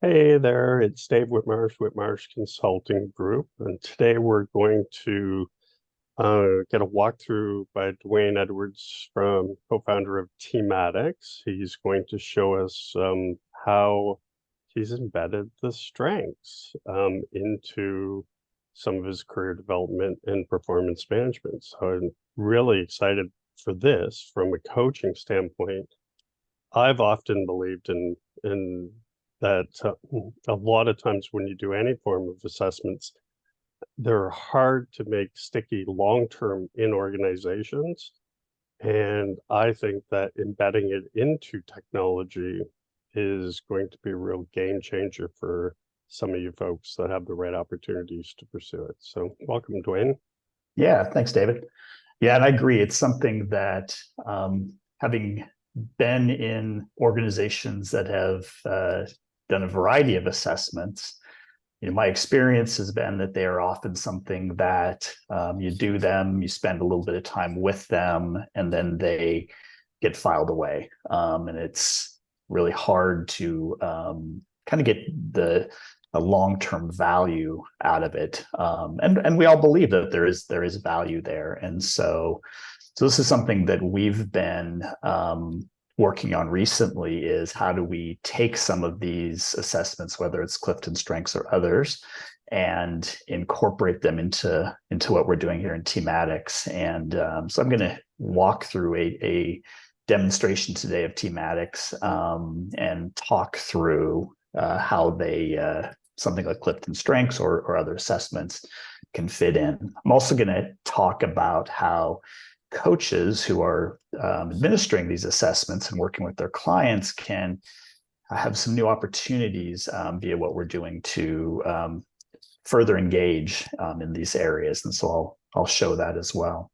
Hey there, it's Dave Whitmarsh Consulting Group, and today we're going to get a walkthrough by Dwayne Edwards, co-founder of Teamatics. He's going to show us how he's embedded the strengths into some of his career development and performance management. So I'm really excited for this from a coaching standpoint. I've often believed in that a lot of times when you do any form of assessments, they're hard to make sticky long-term in organizations. And I think that embedding it into technology is going to be a real game changer for some of you folks that have the right opportunities to pursue it. So welcome, Dwayne. Yeah, thanks, David. Yeah, and I agree. It's something that having been in organizations that have done a variety of assessments, my experience has been that they are often something that you do them, you spend a little bit of time with them, and then they get filed away. And it's really hard to kind of get a long-term value out of it. And we all believe that there is value there. And so this is something that we've been working on recently, is how do we take some of these assessments, whether it's Clifton Strengths or others, and incorporate them into what we're doing here in Teamatics. And so I'm going to walk through a demonstration today of Teamatics and talk through how they something like Clifton Strengths or other assessments can fit in. I'm also going to talk about how coaches who are administering these assessments and working with their clients can have some new opportunities via what we're doing to further engage in these areas. And so I'll show that as well.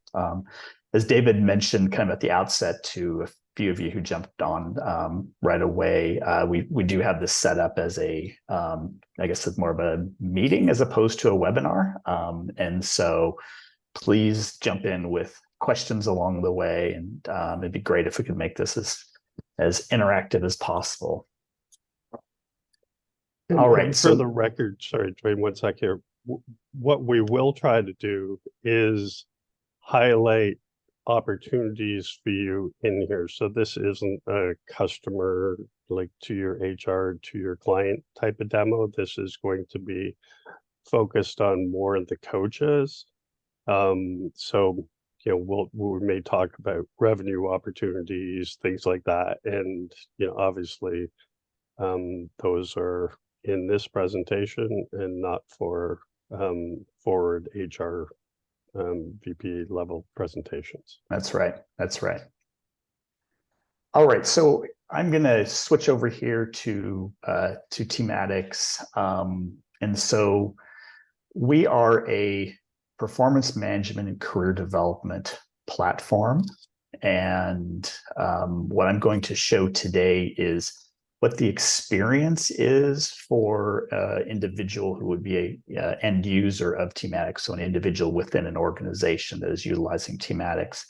As David mentioned kind of at the outset to a few of you who jumped on right away, we do have this set up as I guess it's more of a meeting as opposed to a webinar. And so please jump in with questions along the way, and it'd be great if we could make this as interactive as possible. All right. For the record, sorry, Dwayne, one sec here. What we will try to do is highlight opportunities for you in here. So this isn't a customer like to your HR, to your client type of demo. This is going to be focused on more of the coaches. So we may talk about revenue opportunities, things like that. And, obviously, those are in this presentation and not for forward HR VP level presentations. That's right. That's right. All right. So I'm going to switch over here to Teamatics. And so we are a performance management and career development platform. And what I'm going to show today is what the experience is for an individual who would be an end user of Teamatics, so an individual within an organization that is utilizing Teamatics.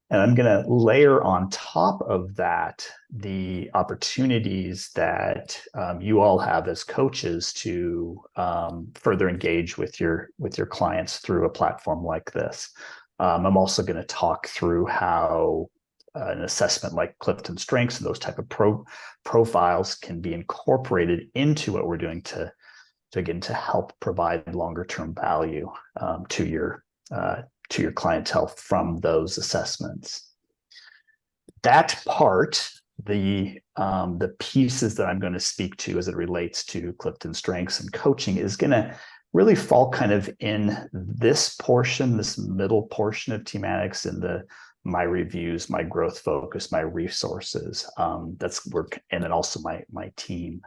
And I'm going to layer on top of that the opportunities that you all have as coaches to further engage with your clients through a platform like this. I'm also going to talk through how an assessment like Clifton Strengths and those type of profiles can be incorporated into what we're doing to help provide longer term value to your clientele from those assessments. That part, the pieces that I'm going to speak to as it relates to Clifton Strengths and coaching, is going to really fall kind of in this portion, this middle portion of Teamatics, in my reviews, my growth focus, my resources. That's work, and then also my team.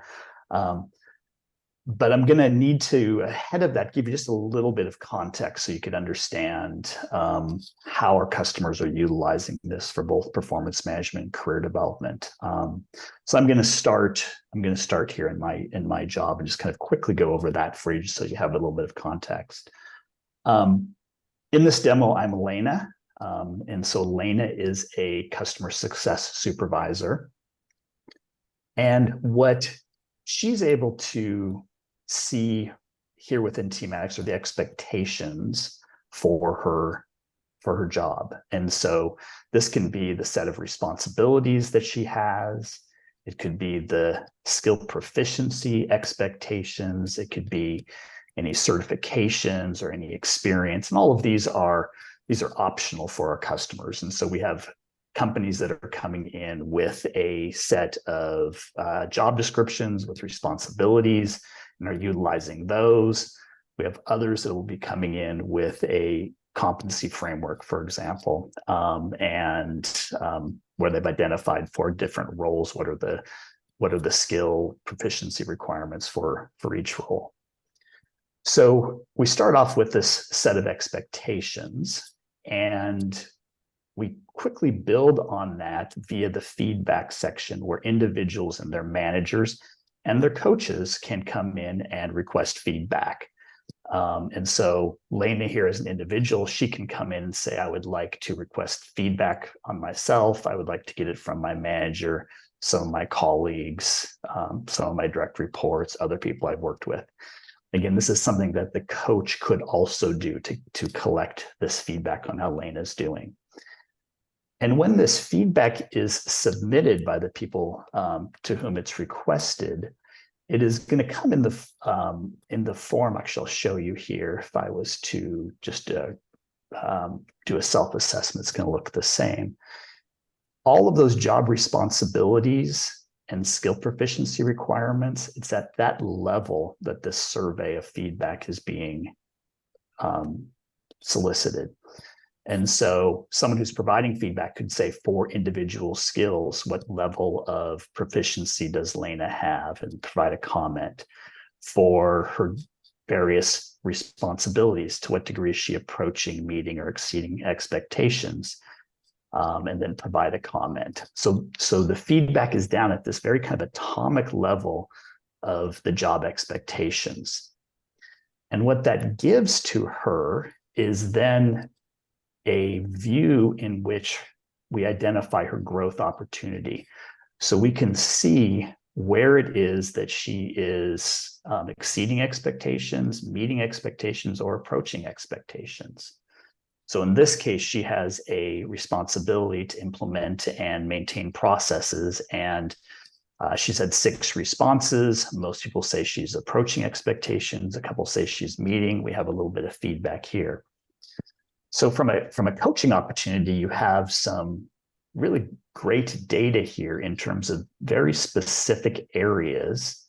But I'm going to need to, ahead of that, give you just a little bit of context so you can understand how our customers are utilizing this for both performance management and career development. So I'm going to start here in my job and just kind of quickly go over that for you, just so you have a little bit of context. In this demo, I'm Elena. And so Elena is a customer success supervisor. And what she's able to see here within Teamatics are the expectations for her job. And so this can be the set of responsibilities that she has. It could be the skill proficiency expectations. It could be any certifications or any experience. And all of these are optional for our customers. And so we have companies that are coming in with a set of job descriptions with responsibilities and are utilizing those. We have others that will be coming in with a competency framework, for example, where they've identified for different roles, what are the skill proficiency requirements for each role. So we start off with this set of expectations, and we quickly build on that via the feedback section, where individuals and their managers and their coaches can come in and request feedback. And so Lena here as an individual, she can come in and say, I would like to request feedback on myself. I would like to get it from my manager, some of my colleagues, some of my direct reports, other people I've worked with. Again, this is something that the coach could also do to collect this feedback on how Lena's doing. And when this feedback is submitted by the people to whom it's requested, it is going to come in the form. Actually, I'll show you here. If I was to just do a self-assessment, it's going to look the same. All of those job responsibilities and skill proficiency requirements, it's at that level that this survey of feedback is being solicited. And so someone who's providing feedback could say, for individual skills, what level of proficiency does Lena have, and provide a comment. For her various responsibilities, to what degree is she approaching, meeting, or exceeding expectations, and then provide a comment. So the feedback is down at this very kind of atomic level of the job expectations. And what that gives to her is then a view in which we identify her growth opportunity. So we can see where it is that she is exceeding expectations, meeting expectations, or approaching expectations. So in this case, she has a responsibility to implement and maintain processes, and she's had 6 responses. Most people say she's approaching expectations. A couple say she's meeting. We have a little bit of feedback here. So from a coaching opportunity, you have some really great data here in terms of very specific areas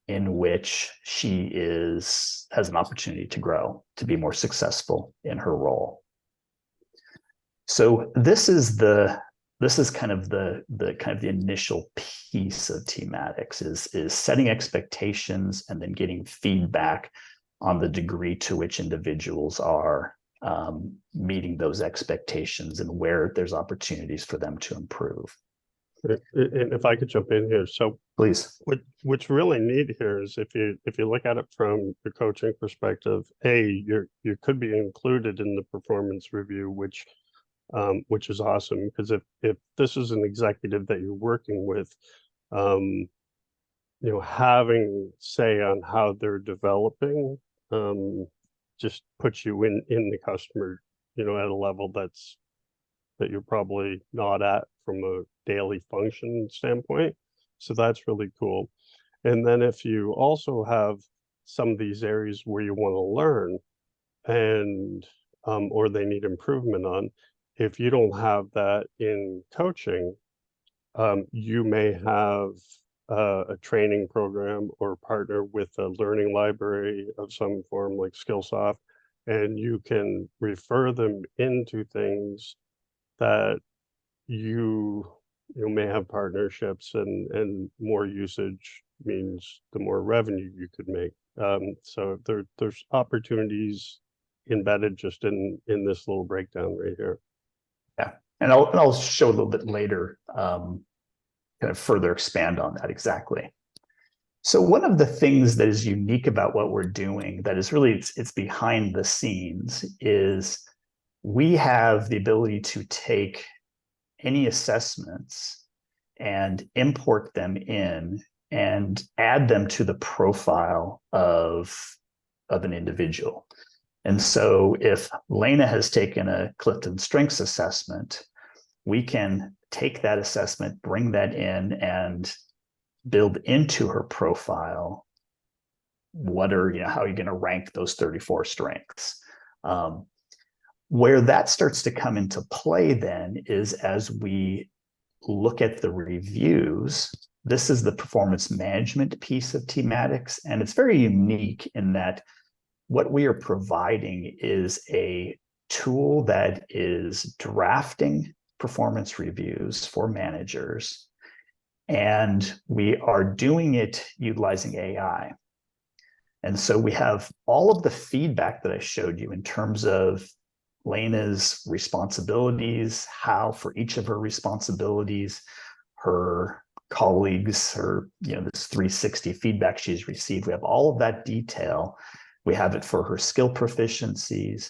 in which she has an opportunity to grow, to be more successful in her role. So this is kind of the initial piece of Teamatics is setting expectations and then getting feedback on the degree to which individuals are meeting those expectations and where there's opportunities for them to improve. And if I could jump in here, so please. What's really neat here is if you look at it from the coaching perspective, you could be included in the performance review, which is awesome, because if this is an executive that you're working with, having say on how they're developing just puts you in the customer, at a level that you're probably not at from a daily function standpoint. So that's really cool. And then if you also have some of these areas where you want to learn and or they need improvement on, if you don't have that in coaching, you may have a training program or partner with a learning library of some form like Skillsoft, and you can refer them into things that you may have partnerships, and more usage means the more revenue you could make. So there's opportunities embedded just in this little breakdown right here. Yeah, and I'll show a little bit later, kind of further expand on that exactly. So one of the things that is unique about what we're doing, that is really it's behind the scenes, is we have the ability to take any assessments and import them in and add them to the profile of an individual. And so if Lena has taken a Clifton Strengths assessment, we can take that assessment, bring that in, and build into her profile how are you going to rank those 34 strengths. Where that starts to come into play then is as we look at the reviews. This is the performance management piece of Teamatics, and it's very unique in that what we are providing is a tool that is drafting performance reviews for managers, and we are doing it utilizing AI. And so we have all of the feedback that I showed you in terms of Lena's responsibilities, how for each of her responsibilities, her colleagues, this 360 feedback she's received. We have all of that detail. We have it for her skill proficiencies.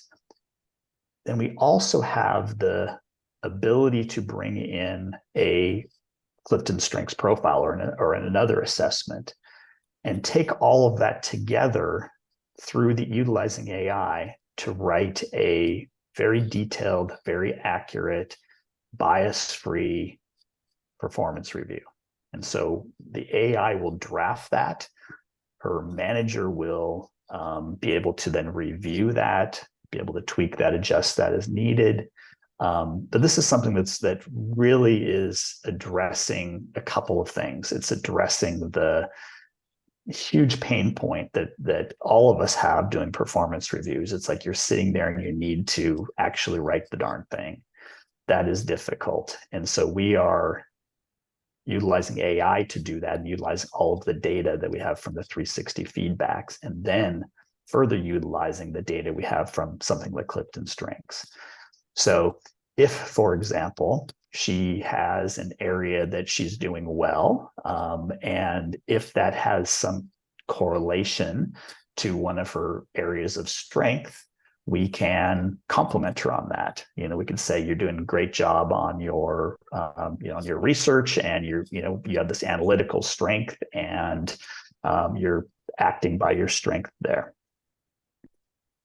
Then we also have the ability to bring in a Clifton Strengths profile or another assessment and take all of that together through utilizing AI to write a very detailed, very accurate, bias-free performance review. And so the AI will draft that. Her manager will be able to then review that, be able to tweak that, adjust that as needed. But this is something that really is addressing a couple of things. It's addressing the huge pain point that all of us have doing performance reviews. It's like you're sitting there and you need to actually write the darn thing. That is difficult. And so we are utilizing AI to do that and utilizing all of the data that we have from the 360 feedbacks, and then further utilizing the data we have from something like Clifton Strengths. So if, for example, she has an area that she's doing well, and if that has some correlation to one of her areas of strength, we can compliment her on that. We can say, you're doing a great job on your, on your research, and you have this analytical strength, and you're acting by your strength there.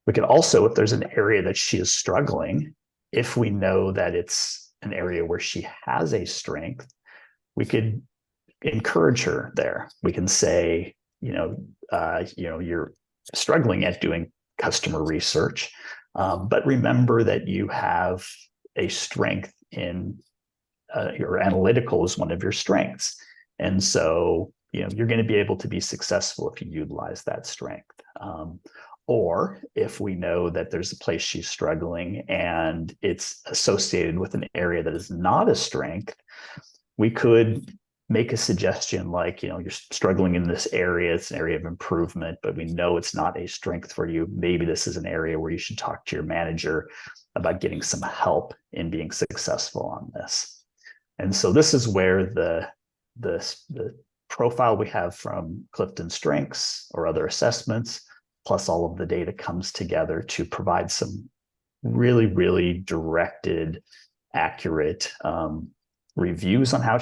We could also, if there's an area that she is struggling, if we know that it's an area where she has a strength, we could encourage her there. We can say, you're struggling at doing customer research, but remember that you have a strength in your analytical is one of your strengths. And so, you're going to be able to be successful if you utilize that strength. Or if we know that there's a place she's struggling and it's associated with an area that is not a strength, we could make a suggestion like, you're struggling in this area, it's an area of improvement, but we know it's not a strength for you. Maybe this is an area where you should talk to your manager about getting some help in being successful on this. And so this is where the profile we have from Clifton Strengths or other assessments, plus all of the data, comes together to provide some really, really directed, accurate reviews on how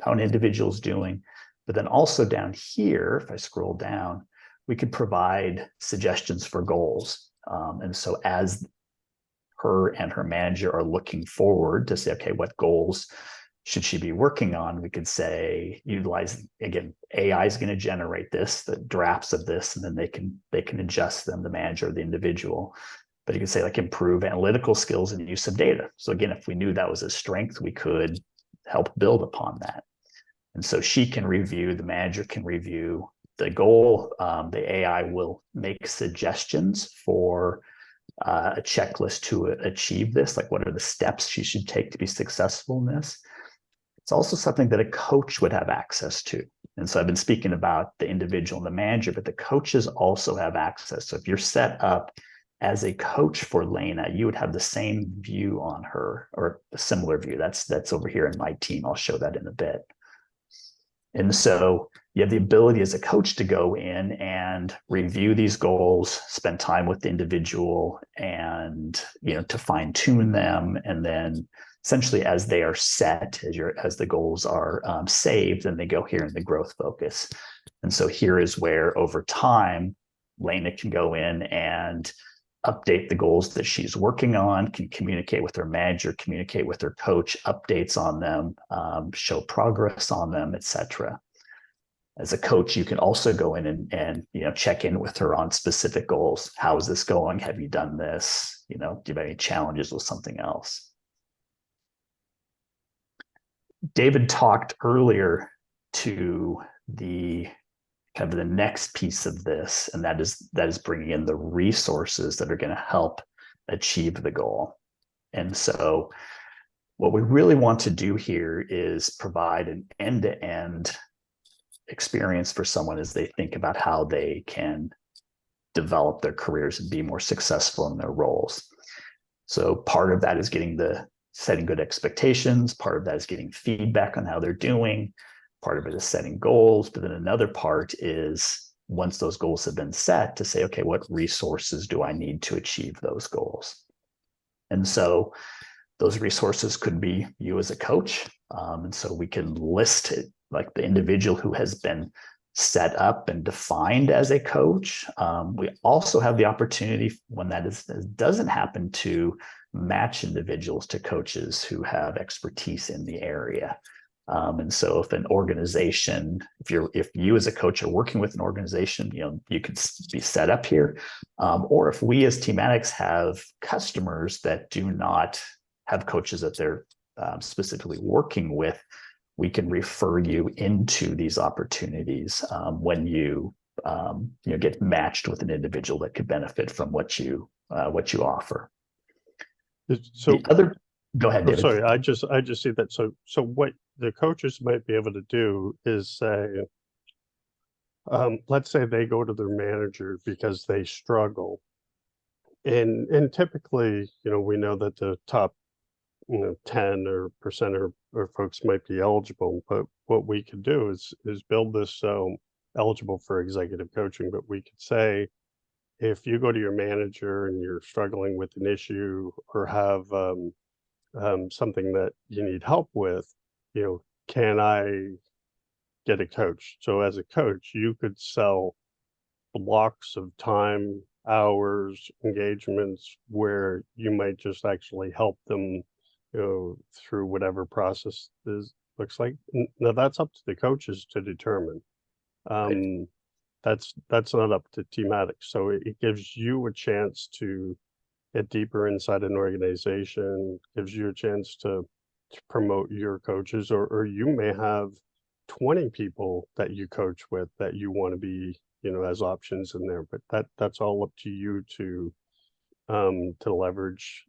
an individual is doing. But then also down here, if I scroll down, we could provide suggestions for goals. And so as her and her manager are looking forward to say, okay, what goals should she be working on? We could say, again, AI is going to generate the drafts of this, and then they can adjust them, the manager or the individual. But you could say, like, improve analytical skills and use of data. So again, if we knew that was a strength, we could help build upon that. And so she can review, the manager can review the goal. The AI will make suggestions for a checklist to achieve this, like what are the steps she should take to be successful in this. It's also something that a coach would have access to. And so I've been speaking about the individual and the manager, but the coaches also have access. So if you're set up as a coach for Lena, you would have the same view on her, or a similar view. That's over here in my team. I'll show that in a bit. And so you have the ability as a coach to go in and review these goals, spend time with the individual, and to fine tune them, and then essentially as they are set, as the goals are saved, then they go here in the growth focus. And so here is where over time, Lena can go in and update the goals that she's working on, can communicate with her manager, communicate with her coach, updates on them, show progress on them, etc. As a coach, you can also go in and check in with her on specific goals. How is this going? Have you done this? Do you have any challenges with something else? David talked earlier to the kind of the next piece of this, and that is bringing in the resources that are going to help achieve the goal. And so what we really want to do here is provide an end-to-end experience for someone as they think about how they can develop their careers and be more successful in their roles. So part of that is setting good expectations. Part of that is getting feedback on how they're doing. Part of it is setting goals. But then another part is, once those goals have been set, to say, okay, what resources do I need to achieve those goals? And so those resources could be you as a coach. And so we can list it, like the individual who has been set up and defined as a coach. We also have the opportunity, when that doesn't happen, to match individuals to coaches who have expertise in the area. And so if an organization, if you as a coach are working with an organization, you could be set up here. Or if we as Teamatics have customers that do not have coaches that they're specifically working with, we can refer you into these opportunities when you get matched with an individual that could benefit from what you offer. So go ahead, David. Sorry, I just see that. So what the coaches might be able to do is say, let's say they go to their manager because they struggle, and typically, we know that the top 10% or folks might be eligible, but what we could do is build this so eligible for executive coaching. But we could say, if you go to your manager and you're struggling with an issue or have something that you need help with, can I get a coach? So as a coach, you could sell blocks of time, hours, engagements where you might just actually help them through whatever process looks like. Now that's up to the coaches to determine. Right. That's not up to Teamatics. So it gives you a chance to get deeper inside an organization, gives you a chance to promote your coaches, or you may have 20 people that you coach with that you want to be, as options in there. But that's all up to you to leverage.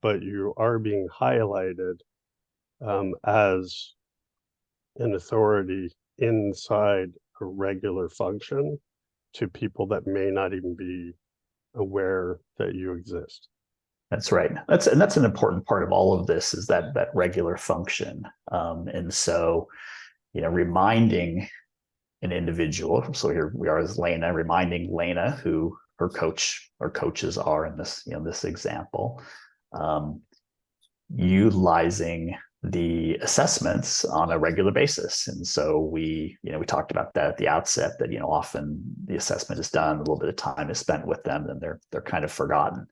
But you are being highlighted as an authority inside a regular function to people that may not even be aware that you exist. That's right. That's an important part of all of this, is that regular function. And so, reminding an individual. So here we are as Lena, reminding Lena who her coach or coaches are in this, this example, utilizing the assessments on a regular basis. And so we talked about that at the outset, that, often the assessment is done, a little bit of time is spent with them, and they're kind of forgotten.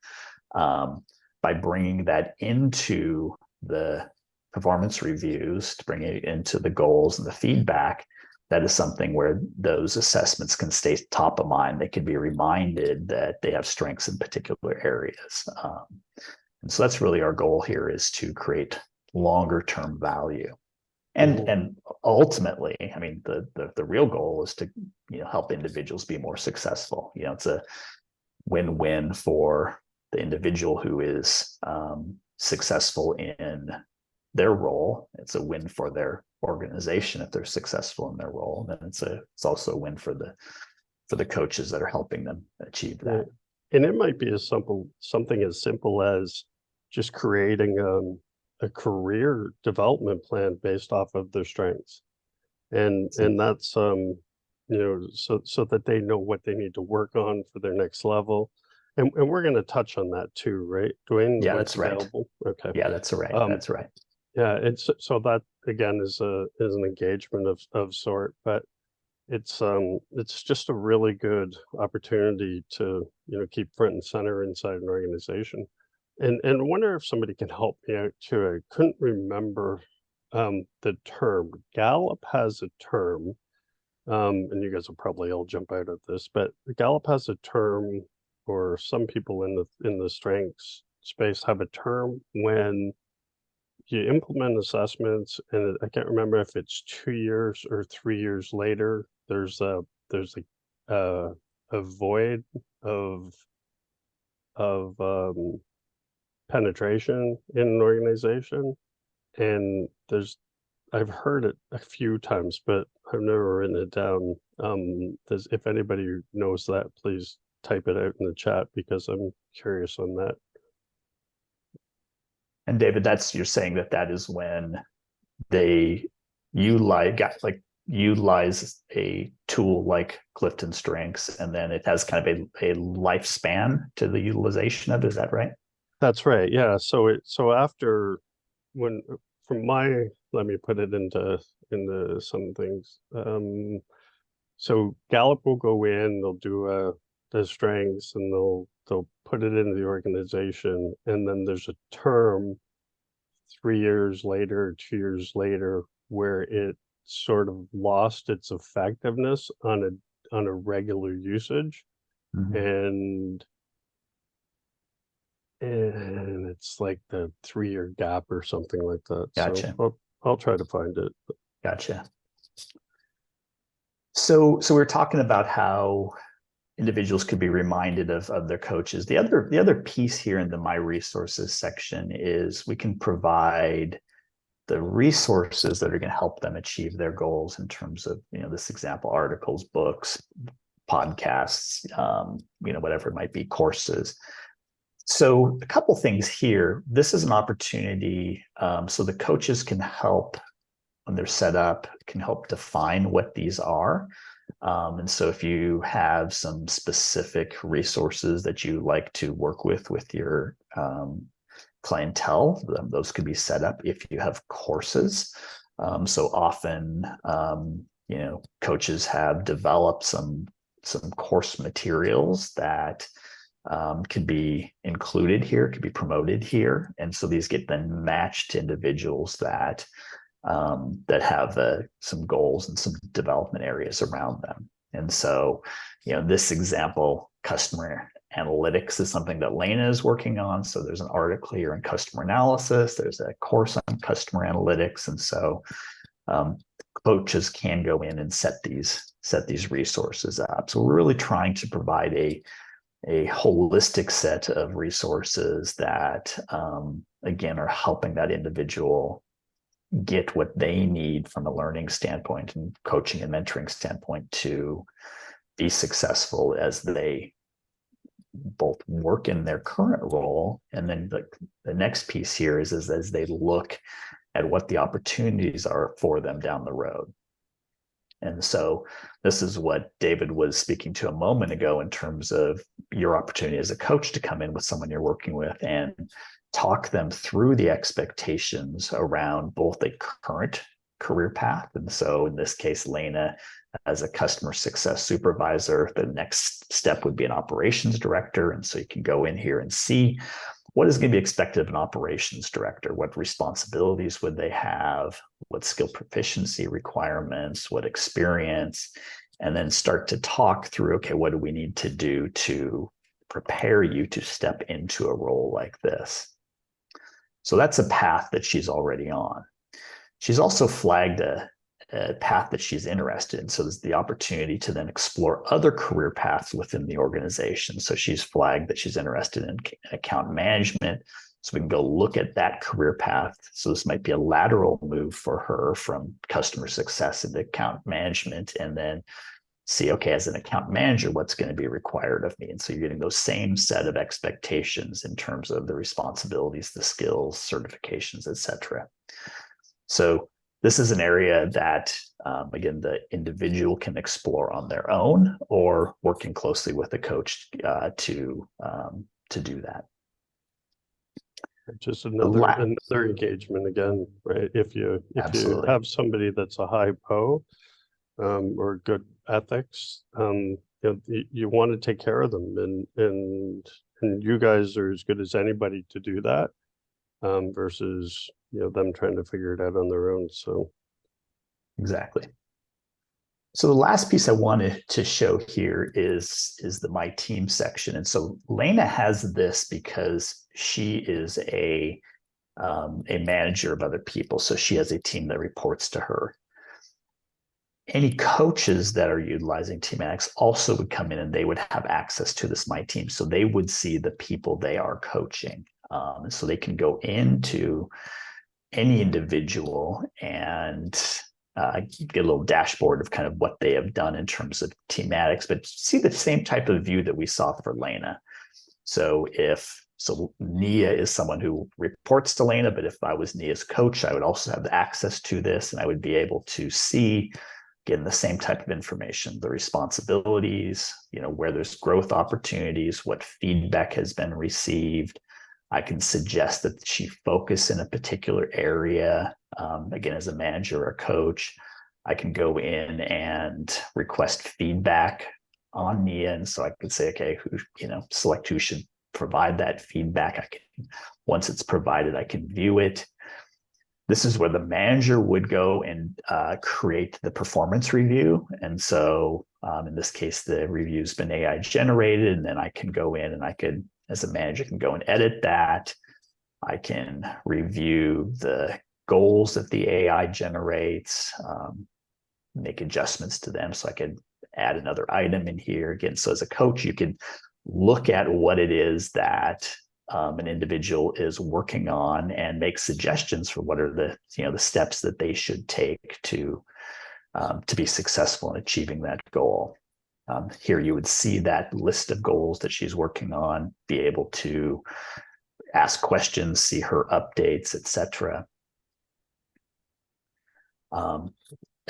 By bringing that into the performance reviews, to bring it into the goals and the feedback, that is something where those assessments can stay top of mind. They can be reminded that they have strengths in particular areas. And so that's really our goal here, is to create longer term value. And ultimately, I mean, the real goal is to help individuals be more successful. It's a win-win for the individual who is successful in their role. It's a win for their organization if they're successful in their role. And then it's also a win for the coaches that are helping them achieve that. And it might be something as simple as just creating a career development plan based off of their strengths, and that's so that they know what they need to work on for their next level. and we're going to touch on that too, right, Dwayne? Yeah, What's that's right. available? Okay. Yeah, that's right. Um, That's right. yeah, it's so that again is an engagement of sort, but it's just a really good opportunity to, keep front and center inside an organization. And I wonder if somebody can help me out too. I couldn't remember the term. Gallup has a term, and you guys will probably all jump out at this, but Gallup has a term, or some people in the strengths space have a term when you implement assessments, and I can't remember if it's 2 years or 3 years later. There's a void of penetration in an organization, and I've heard it a few times, but I've never written it down. If anybody knows that, please type it out in the chat because I'm curious on that. And David, you're saying that is when they utilize a tool like Clifton Strengths, and then it has kind of a lifespan to the utilization of it. Is that right? That's right. Yeah. So after when from my let me put it into some things. So Gallup will go in, they'll do the strengths, and they'll put it into the organization, and then there's a term 3 years later, 2 years later, where it sort of lost its effectiveness on a regular usage, Mhm. and it's like the 3 year gap or something like that. Gotcha. So I'll try to find it. Gotcha. So we're talking about how individuals could be reminded of their coaches. The other piece here in the My Resources section is we can provide the resources that are going to help them achieve their goals in terms of, this example, articles, books, podcasts, whatever it might be, courses. So a couple things here. This is an opportunity so the coaches can help when they're set up, can help define what these are. And so if you have some specific resources that you like to work with your clientele, those could be set up. If you have courses, so often, coaches have developed some course materials that could be included here, could be promoted here. And so these get then matched to individuals that have some goals and some development areas around them. And so, this example, customer analytics, is something that Lena is working on. So there's an article here in customer analysis. There's a course on customer analytics. And so coaches can go in and set these resources up. So we're really trying to provide a holistic set of resources that, again, are helping that individual get what they need from a learning standpoint and coaching and mentoring standpoint to be successful as they both work in their current role. And then the next piece here is as they look at what the opportunities are for them down the road. And so this is what David was speaking to a moment ago in terms of your opportunity as a coach to come in with someone you're working with and talk them through the expectations around both a current career path. And so in this case, Lena, as a customer success supervisor, the next step would be an operations director. And so you can go in here and see what is going to be expected of an operations director. What responsibilities would they have? What skill proficiency requirements? What experience? And then start to talk through, okay, what do we need to do to prepare you to step into a role like this? So that's a path that she's already on. She's also flagged a path that she's interested in. So there's the opportunity to then explore other career paths within the organization. So she's flagged that she's interested in account management. So we can go look at that career path. So this might be a lateral move for her from customer success into account management, and then see, okay, as an account manager, what's going to be required of me? And so you're getting those same set of expectations in terms of the responsibilities, the skills, certifications, et cetera. So this is an area that again, the individual can explore on their own or working closely with a coach to do that. Just another engagement again, right? If you Absolutely. have somebody that's a high PO or good ethics, you want to take care of them, and you guys are as good as anybody to do that, versus them trying to figure it out on their own. So exactly. So the last piece I wanted to show here is the My Team section. And so Lena has this because she is a manager of other people. So she has a team that reports to her. Any coaches that are utilizing Teamatics also would come in and they would have access to this My Team. So they would see the people they are coaching. So they can go into any individual and get a little dashboard of kind of what they have done in terms of Teamatics, but see the same type of view that we saw for Lena. So Nia is someone who reports to Lena, but if I was Nia's coach, I would also have access to this and I would be able to see, again, the same type of information, the responsibilities, where there's growth opportunities, what feedback has been received. I can suggest that she focus in a particular area. Again, as a manager or a coach, I can go in and request feedback on Nia. And so I could say, okay, select who should provide that feedback. Once it's provided, I can view it. This is where the manager would go and create the performance review. And so in this case, the review's been AI generated, and then I can go in and I could, as a manager, can go and edit that. I can review the goals that the AI generates, make adjustments to them. So I could add another item in here. Again, so as a coach, you can look at what it is that an individual is working on and make suggestions for what are the steps that they should take to be successful in achieving that goal. Here you would see that list of goals that she's working on, be able to ask questions, see her updates, etc.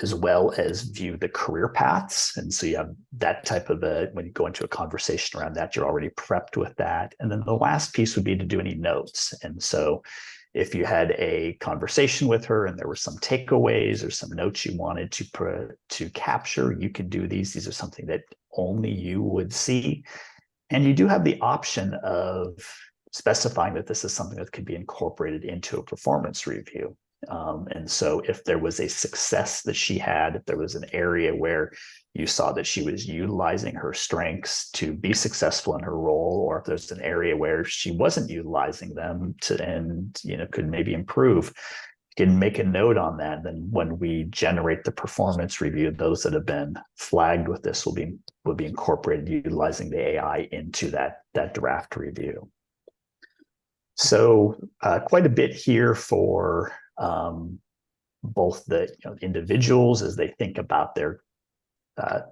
As well as view the career paths. And so you have that type of when you go into a conversation around that, you're already prepped with that. And then the last piece would be to do any notes. And so if you had a conversation with her and there were some takeaways or some notes you wanted to capture, you could do these. These are something that only you would see. And you do have the option of specifying that this is something that could be incorporated into a performance review. And so if there was a success that she had, if there was an area where you saw that she was utilizing her strengths to be successful in her role, or if there's an area where she wasn't utilizing them could maybe improve, you can make a note on that. Then when we generate the performance review, those that have been flagged with this will be incorporated utilizing the AI into that draft review. So quite a bit here for both the individuals as they think about their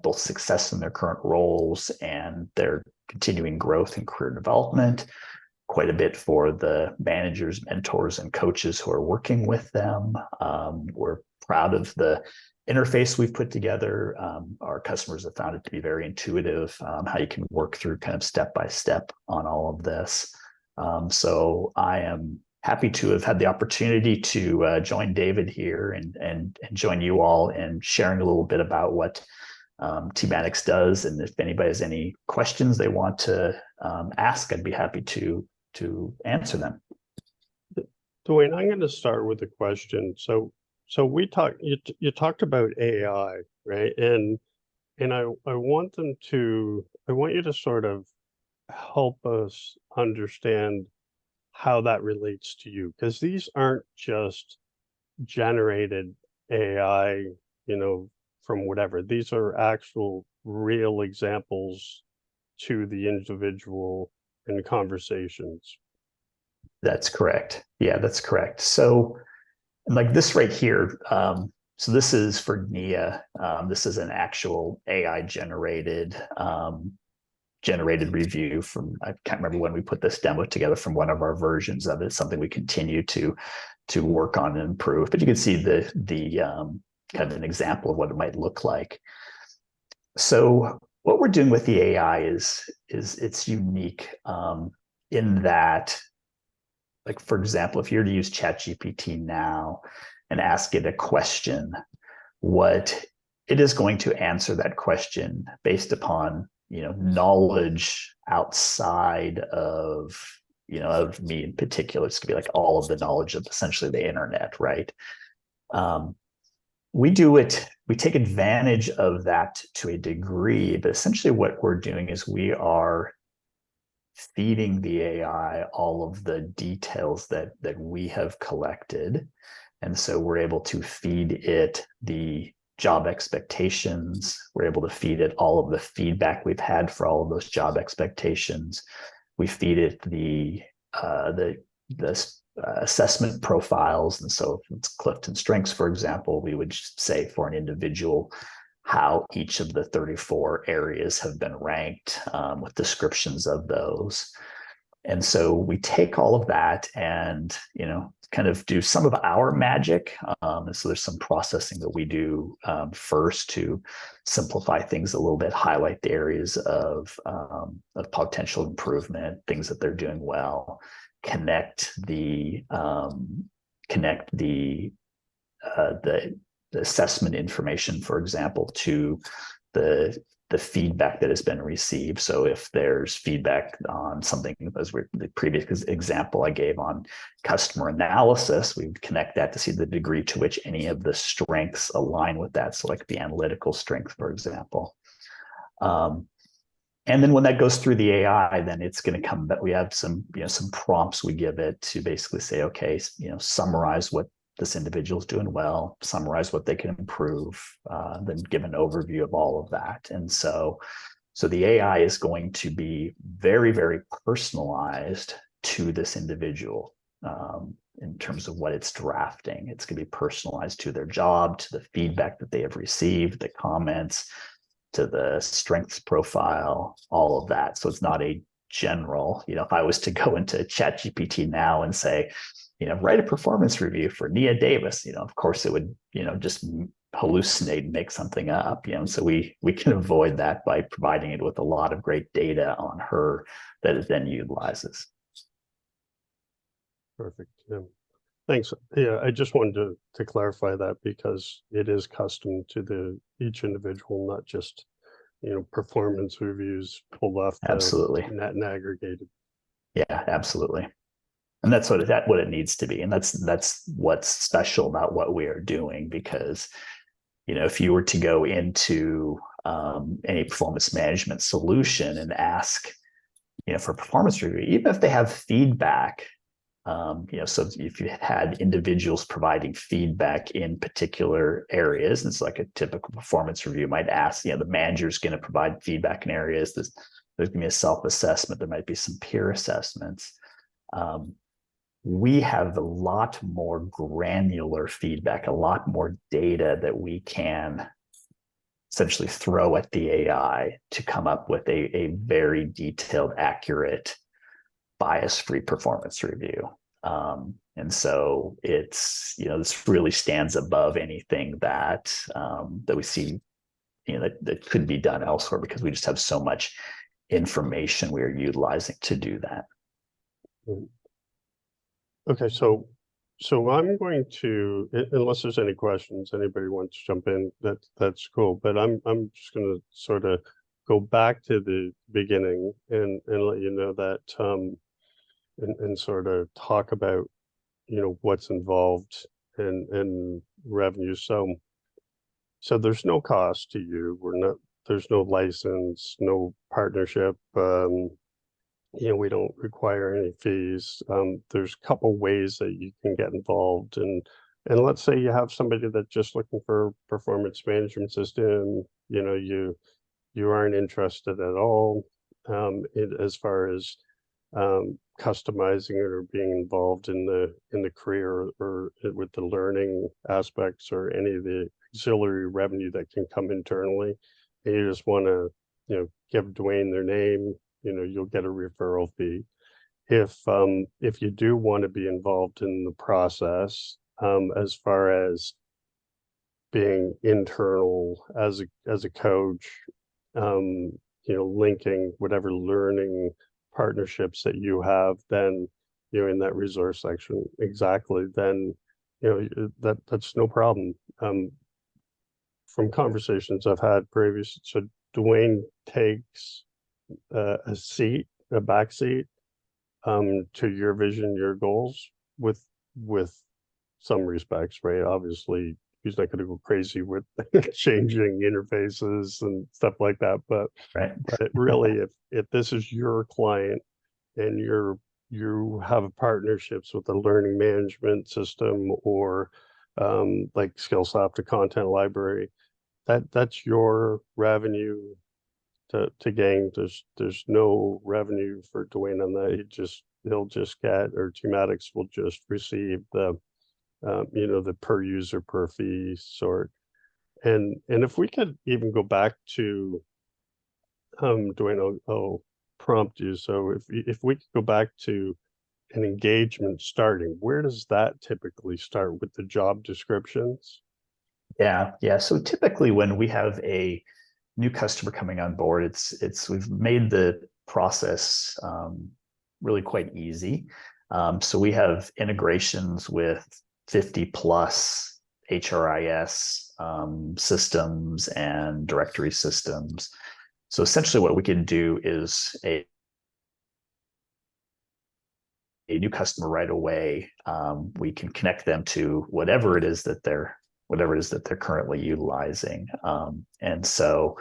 both success in their current roles and their continuing growth and career development. Quite a bit for the managers, mentors, and coaches who are working with them. We're proud of the interface we've put together. Our customers have found it to be very intuitive, how you can work through kind of step by step on all of this. So I am happy to have had the opportunity to join David here and join you all in sharing a little bit about what Teamatics does. And if anybody has any questions they want to ask, I'd be happy to answer them. Dwayne, I'm going to start with a question. So you talked about AI, right? And I want you to sort of help us understand how that relates to you, because these aren't just generated AI, from whatever. These are actual real examples to the individual in conversations. That's correct. Yeah, that's correct. So like this right here, so this is for Nia. This is an actual AI generated review from, I can't remember when we put this demo together, from one of our versions of it. Something we continue to work on and improve. But you can see the kind of an example of what it might look like. So what we're doing with the AI is it's unique in that, like, for example, if you're to use ChatGPT now and ask it a question, what it is going to answer that question based upon, knowledge outside of, of me in particular. It's gonna be like all of the knowledge of essentially the internet, right? We take advantage of that to a degree, but essentially what we're doing is we are feeding the AI all of the details that we have collected. And so we're able to feed it the job expectations. We're able to feed it all of the feedback we've had for all of those job expectations. We feed it the assessment profiles. And so if it's Clifton strengths, for example, we would say for an individual how each of the 34 areas have been ranked with descriptions of those. And so we take all of that and, kind of do some of our magic. And so there's some processing that we do first to simplify things a little bit, highlight the areas of potential improvement, things that they're doing well, connect the assessment information, for example, to the feedback that has been received. So if there's feedback on something, as the previous example I gave on customer analysis, we would connect that to see the degree to which any of the strengths align with that. So like the analytical strength, for example. And then when that goes through the AI, then it's going to come, but we have some prompts we give it to basically say, okay, summarize what this individual is doing well, summarize what they can improve, then give an overview of all of that. And so the AI is going to be very, very personalized to this individual in terms of what it's drafting. It's going to be personalized to their job, to the feedback that they have received, the comments, to the strengths profile, all of that. So it's not a general, if I was to go into ChatGPT now and say, write a performance review for Nia Davis, of course it would, just hallucinate and make something up, and so we can avoid that by providing it with a lot of great data on her that it then utilizes. Perfect. Yeah. Thanks. Yeah, I just wanted to clarify that because it is custom to each individual, not just, performance reviews pulled off Absolutely. net and aggregated. Yeah, absolutely. And that's what it needs to be. And that's what's special about what we are doing, because, if you were to go into any performance management solution and ask, for performance review, even if they have feedback, so if you had individuals providing feedback in particular areas, it's like a typical performance review might ask, the manager's going to provide feedback in areas. There's going to be a self-assessment. There might be some peer assessments. We have a lot more granular feedback, a lot more data that we can essentially throw at the AI to come up with a very detailed, accurate, bias-free performance review. And so it's, this really stands above anything that we see, that could be done elsewhere, because we just have so much information we are utilizing to do that. Okay, so I'm going to, unless there's any questions, anybody wants to jump in, that's cool. But I'm just going to sort of go back to the beginning and let you know that and sort of talk about what's involved in revenue. So there's no cost to you. There's no license, no partnership. We don't require any fees. There's a couple ways that you can get involved, and let's say you have somebody that's just looking for a performance management system. You aren't interested at all as far as customizing it or being involved in the career or with the learning aspects or any of the auxiliary revenue that can come internally, and you just want to give Dwayne their name. You'll get a referral fee. If you do want to be involved in the process, as far as being internal as a coach, linking whatever learning partnerships that you have, then, in that resource section, exactly, then, that's no problem. From conversations I've had previous, so Dwayne takes a back seat to your vision, your goals, with some respects, right? Obviously, he's not going to go crazy with changing interfaces and stuff like that. But Right. really, if this is your client and you have partnerships with a learning management system or like Skillsoft, a content library, that's your revenue to gain. There's no revenue for Dwayne on that. He'll just get, or Teamatics will just receive the the per user per fee sort. And if we could even go back to Dwayne, I'll prompt you. So if we could go back to an engagement starting, where does that typically start, with the job descriptions? Yeah. So typically when we have a new customer coming on board, we've made the process really quite easy. So we have integrations with 50 plus HRIS systems and directory systems. So essentially what we can do is a new customer right away. We can connect them to whatever it is that they're currently utilizing. And so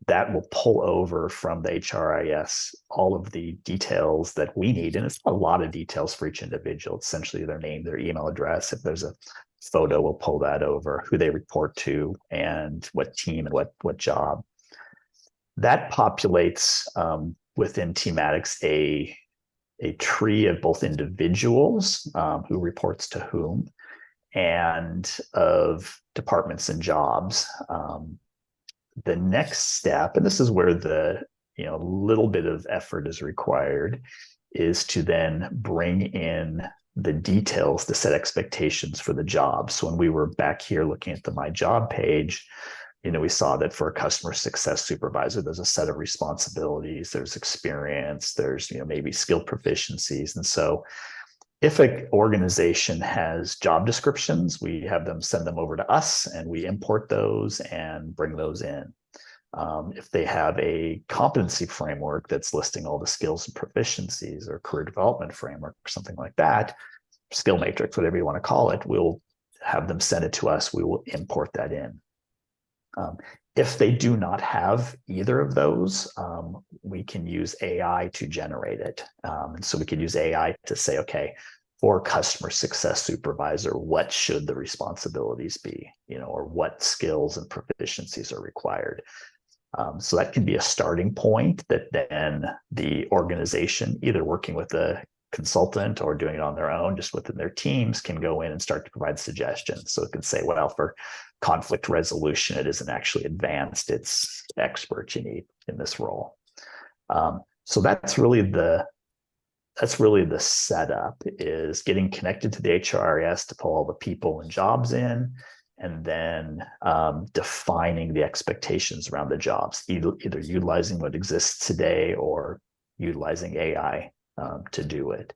that will pull over from the HRIS all of the details that we need. And it's a lot of details for each individual. It's essentially their name, their email address. If there's a photo, we'll pull that over, who they report to, and what team and what job. That populates within Teamatics a tree of both individuals who reports to whom, and of departments and jobs. The next step, and this is where the little bit of effort is required, is to then bring in the details to set expectations for the job. So when we were back here looking at the My Job page, we saw that for a customer success supervisor, there's a set of responsibilities, there's experience, there's maybe skill proficiencies. And so if an organization has job descriptions, we have them send them over to us and we import those and bring those in. If they have a competency framework that's listing all the skills and proficiencies, or career development framework or something like that, skill matrix, whatever you want to call it, we'll have them send it to us. We will import that in. If they do not have either of those, we can use AI to generate it. And so we can use AI to say, okay, for customer success supervisor, what should the responsibilities be, or what skills and proficiencies are required. So that can be a starting point that then the organization, either working with a consultant or doing it on their own, just within their teams, can go in and start to provide suggestions. So it can say, well, for conflict resolution, it isn't actually advanced, it's expert you need in this role. So that's really the setup, is getting connected to the HRIS to pull all the people and jobs in, and then defining the expectations around the jobs, either utilizing what exists today or utilizing AI to do it.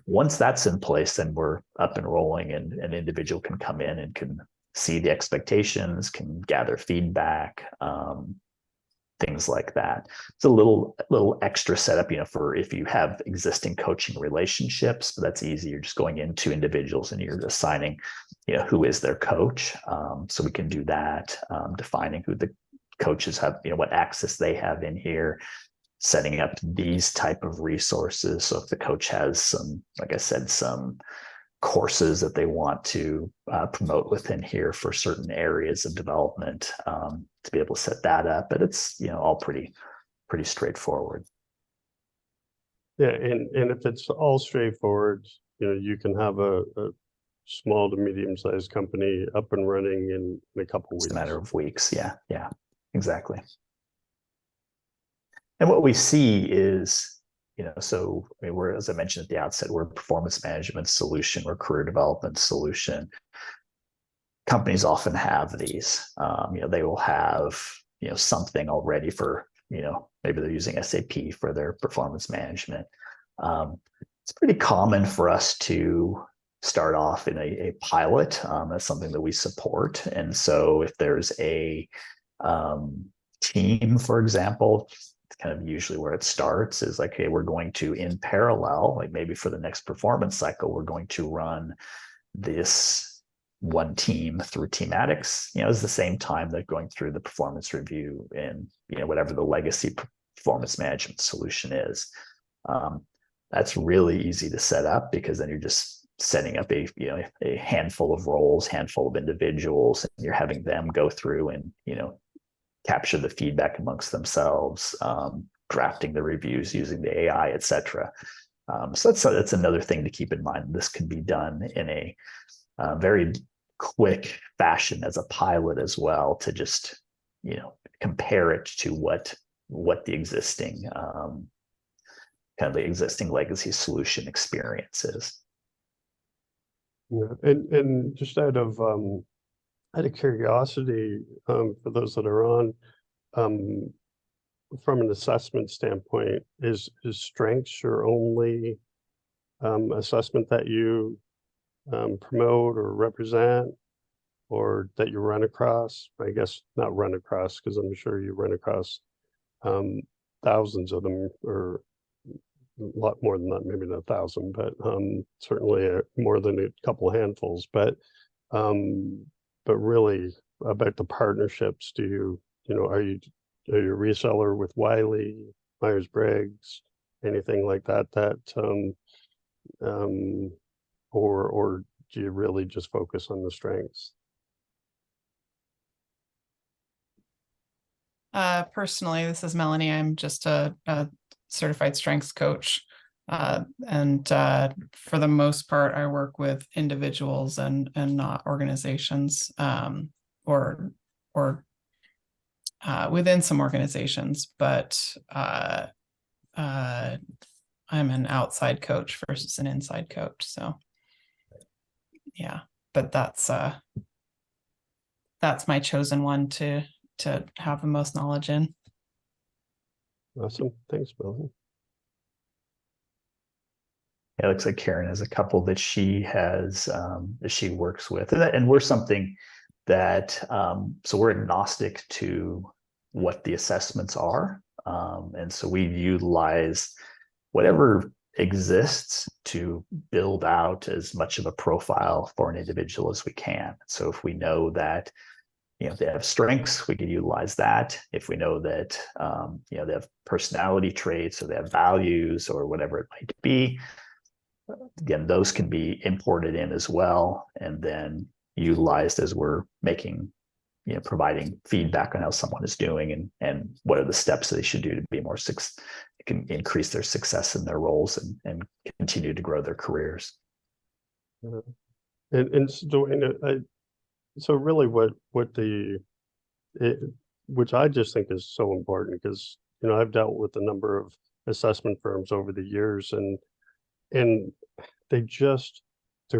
Once that's in place, then we're up and rolling, and an individual can come in and can see the expectations, can gather feedback, things like that. It's a little extra setup, for if you have existing coaching relationships, but that's easy. You're just going into individuals and you're assigning, who is their coach. So we can do that, defining who the coaches have, what access they have in here, setting up these type of resources. So if the coach has some, like I said, some courses that they want to promote within here for certain areas of development, to be able to set that up. But it's all pretty straightforward. Yeah, and if it's all straightforward, you can have a small to medium-sized company up and running in a couple weeks. It's a matter of weeks. Yeah, exactly. And what we see is, so we're, as I mentioned at the outset, we're a performance management solution, we're a career development solution. companies often have these. They will have something already for maybe they're using SAP for their performance management. It's pretty common for us to start off in a pilot. That's something that we support. And so if there's a team, for example, it's kind of usually where it starts is like, hey, we're going to, in parallel, like maybe for the next performance cycle, we're going to run this one team through Teamatics, is the same time that going through the performance review and, whatever the legacy performance management solution is. That's really easy to set up because then you're just setting up a handful of roles, handful of individuals, and you're having them go through and, capture the feedback amongst themselves, drafting the reviews using the AI, et cetera. So that's another thing to keep in mind. This can be done in a very quick fashion as a pilot as well, to just compare it to what the existing kind of the existing legacy solution experience is. Yeah, and just out of curiosity, for those that are on, from an assessment standpoint, is strengths your only assessment that you promote or represent, or that you run across? I guess not run across, because I'm sure you run across thousands of them, or a lot more than that, maybe not 1,000, but certainly more than a couple handfuls. But really about the partnerships, are you a reseller with Wiley, Myers-Briggs, anything like that, or do you really just focus on the strengths? Personally, this is Melanie. I'm just a certified strengths coach. And for the most part, I work with individuals and not organizations, or within some organizations, but I'm an outside coach versus an inside coach. So yeah, but that's my chosen one to have the most knowledge in. Awesome. Thanks, Melanie. It looks like Karen has a couple that she has that she works with, and we're something that so we're agnostic to what the assessments are, and so we utilize whatever exists to build out as much of a profile for an individual as we can. So if we know that they have strengths, we can utilize that. If we know that they have personality traits, or they have values, or whatever it might be, again, those can be imported in as well, and then utilized as we're making, providing feedback on how someone is doing, and what are the steps that they should do to be more can increase their success in their roles and continue to grow their careers. And so, Dwayne, so really which I just think is so important, because I've dealt with a number of assessment firms over the years, and they're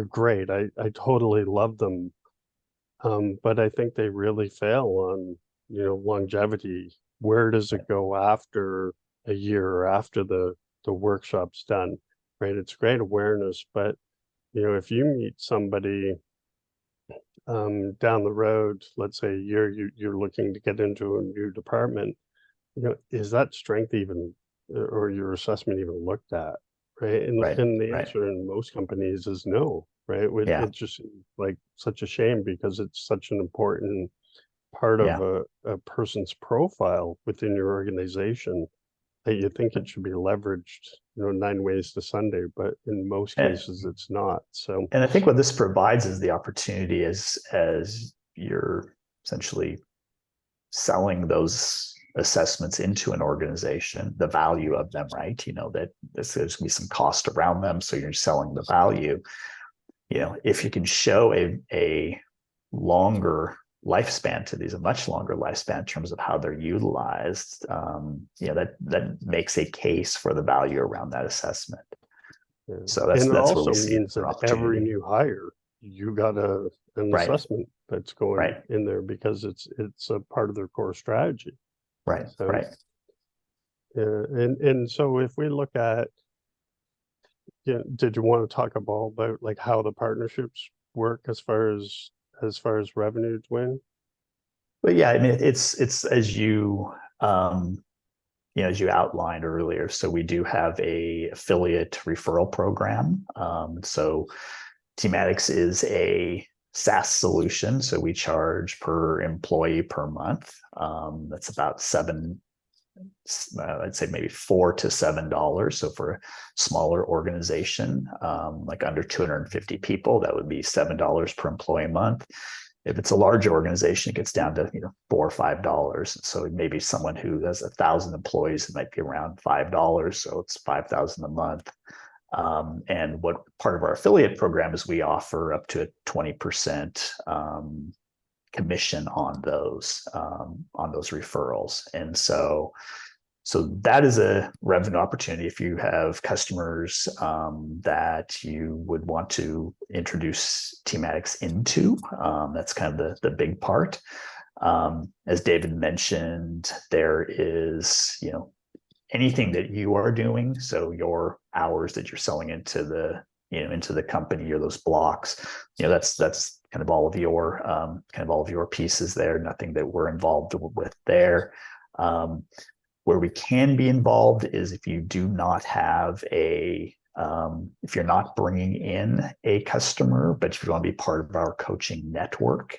great. I totally love them. But I think they really fail on, longevity. Where does it go after a year, or after the workshop's done, right? It's great awareness, but, if you meet somebody down the road, let's say you're looking to get into a new department, is that strength even, or your assessment even looked at? Right. And the answer in most companies is no, right? It just seems like such a shame, because it's such an important part of a person's profile within your organization, that you think it should be leveraged, 9 ways to Sunday, but in most cases it's not. So, and I think what this provides is the opportunity, as you're essentially selling those assessments into an organization, the value of them, right? That there's going to be some cost around them, so you're selling the value. If you can show a longer lifespan to these, a much longer lifespan in terms of how they're utilized, that makes a case for the value around that assessment. So that's also where we see means that every new hire you got an Right. assessment that's going Right. in there because it's a part of their core strategy. Right. So, Right. and so if we look at, did you want to talk about like how the partnerships work as far as revenue, Dwayne? But yeah, I mean, it's as you as you outlined earlier. So we do have a affiliate referral program. So Teamatics is a SaaS solution, so we charge per employee per month. That's about I'd say maybe $4 to $7. So for a smaller organization, like under 250 people, that would be $7 per employee a month. If it's a large organization, it gets down to $4 or $5. So maybe someone who has 1,000 employees, it might be around $5. So it's $5,000 a month. And what part of our affiliate program is we offer up to a 20% commission on those referrals. And so that is a revenue opportunity if you have customers that you would want to introduce Teamatics into. That's kind of the big part. As David mentioned, there is anything that you are doing. So your hours that you're selling into the company, or those blocks, that's kind of all of your pieces there. Nothing that we're involved with there. Where we can be involved is if you do not have if you're not bringing in a customer, but if you want to be part of our coaching network.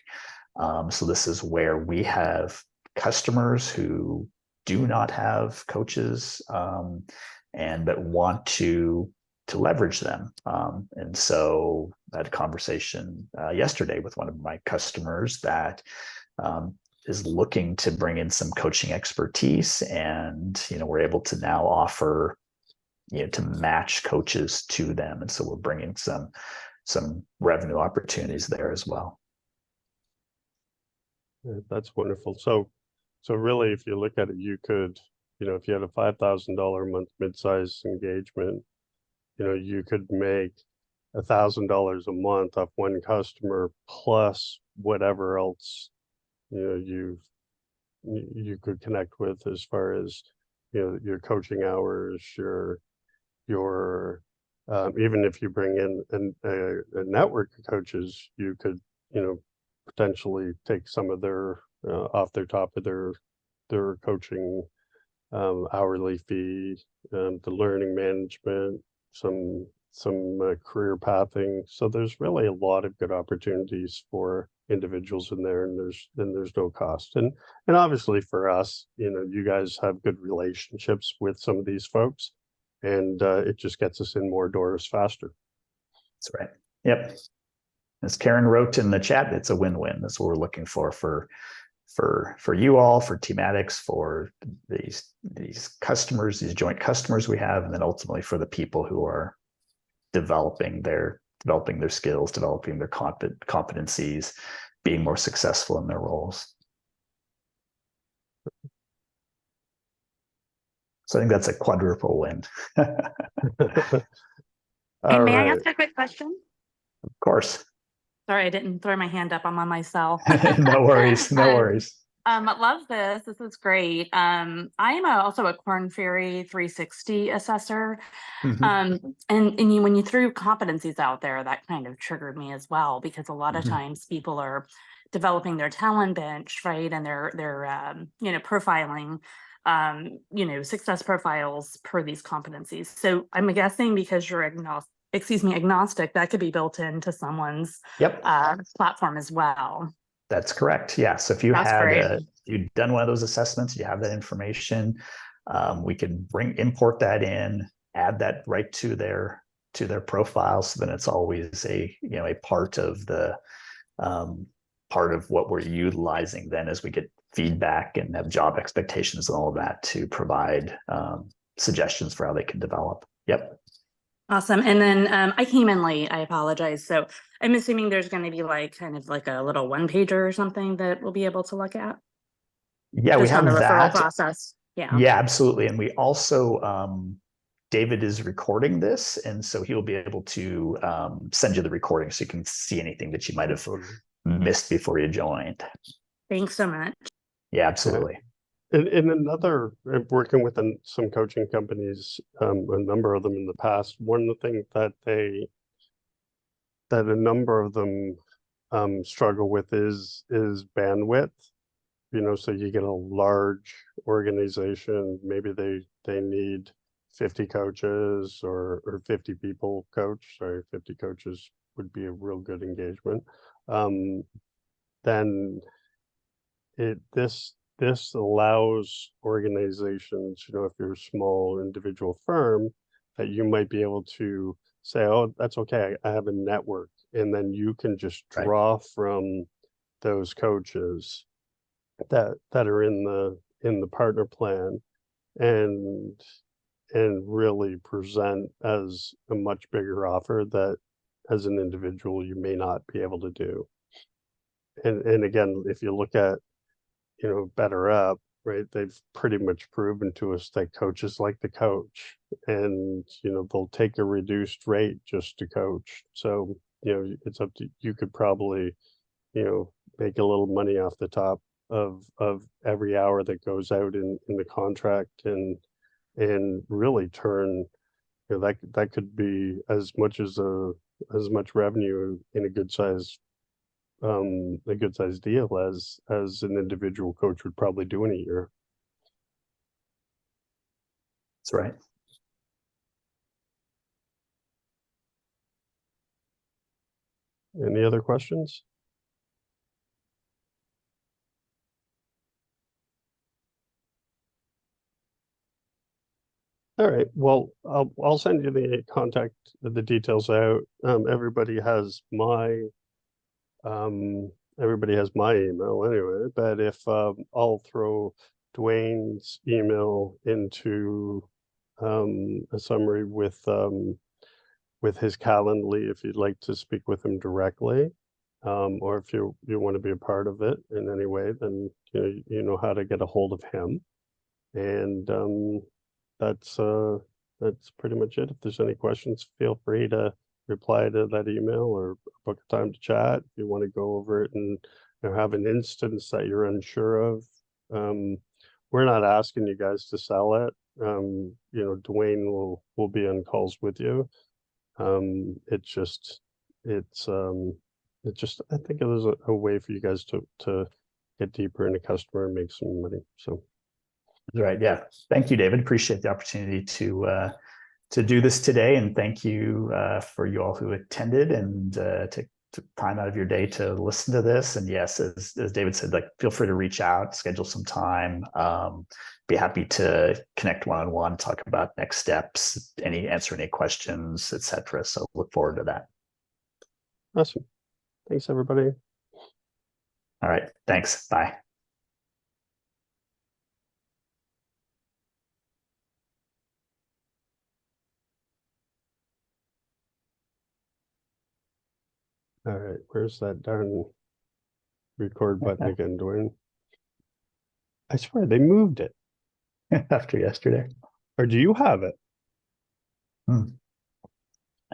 So this is where we have customers who do not have coaches but want to leverage them. And so I had a conversation yesterday with one of my customers that is looking to bring in some coaching expertise, and we're able to now offer to match coaches to them, and so we're bringing some revenue opportunities there as well. That's wonderful. So really, if you look at it, you could, if you had a $5,000 a month mid-sized engagement, you could make $1,000 a month off one customer plus whatever else you could connect with as far as your coaching hours, your even if you bring in a network of coaches, you could potentially take some of their off their top of their coaching hourly fee, the learning management, some career pathing. So there's really a lot of good opportunities for individuals in there, and there's no cost. And obviously for us, you guys have good relationships with some of these folks, and it just gets us in more doors faster. That's right. Yep. As Karen wrote in the chat, it's a win-win. That's what we're looking for you all, for Teamatics, for these customers, these joint customers we have, and then ultimately for the people who are developing their skills, developing their competencies, being more successful in their roles. So I think that's a quadruple win. And may I ask a quick question? Of course. Sorry, I didn't throw my hand up. I'm on myself. No worries. No worries. I love this. This is great. I am also a Korn Ferry 360 assessor. Mm-hmm. And when you threw competencies out there, that kind of triggered me as well, because a lot of Mm-hmm. times people are developing their talent bench, right? And they're profiling, success profiles per these competencies. So I'm guessing because you're agnostic, that could be built into someone's platform as well. That's correct. Yeah. So if you you've done one of those assessments, you have that information, we can import that in, add that right to their profile. So then it's always a part of what we're utilizing then as we get feedback and have job expectations and all of that to provide suggestions for how they can develop. Yep. Awesome. And then I came in late. I apologize. So I'm assuming there's going to be kind of like a little one pager or something that we'll be able to look at. Yeah, we have the referral that process. Yeah. Yeah, absolutely. And we also David is recording this, and so he'll be able to send you the recording so you can see anything that you might have missed before you joined. Thanks so much. Yeah, absolutely. In another, working with some coaching companies, a number of them in the past, one of the things that a number of them struggle with is bandwidth. So you get a large organization, maybe they need 50 coaches or 50 people coach. Sorry, 50 coaches would be a real good engagement. Then this allows organizations, if you're a small individual firm, that you might be able to say, oh, that's okay, I have a network, and then you can just draw from those coaches that are in the partner plan and really present as a much bigger offer that as an individual you may not be able to do. And again, if you look at Better Up, right, they've pretty much proven to us that coaches like to coach, and they'll take a reduced rate just to coach. So it's up to you. Could probably make a little money off the top of every hour that goes out in the contract, and really turn that could be as much revenue in a good size deal as an individual coach would probably do in a year. That's right. Any other questions? All right, well, I'll send you the details out. Everybody has my email anyway, but if I'll throw Dwayne's email into a summary with his Calendly if you'd like to speak with him directly, or if you want to be a part of it in any way, then you know how to get a hold of him. And that's pretty much it. If there's any questions, feel free to reply to that email or book a time to chat if you want to go over it and have an instance that you're unsure of. We're not asking you guys to sell it. Dwayne will be on calls with you. It's just I think it was a way for you guys to get deeper into customer and make some money. So. Right. Yeah. Thank you, David. Appreciate the opportunity to do this today, and thank you for you all who attended and took time out of your day to listen to this. And yes, as David said, feel free to reach out, schedule some time. Be happy to connect one-on-one, talk about next steps, answer any questions, etc. So look forward to that. Awesome. Thanks, everybody. All right. Thanks. Bye. All right, where's that darn record button again, Dwayne? I swear they moved it After yesterday. Or do you have it? I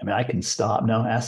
mean, I can stop. No, ask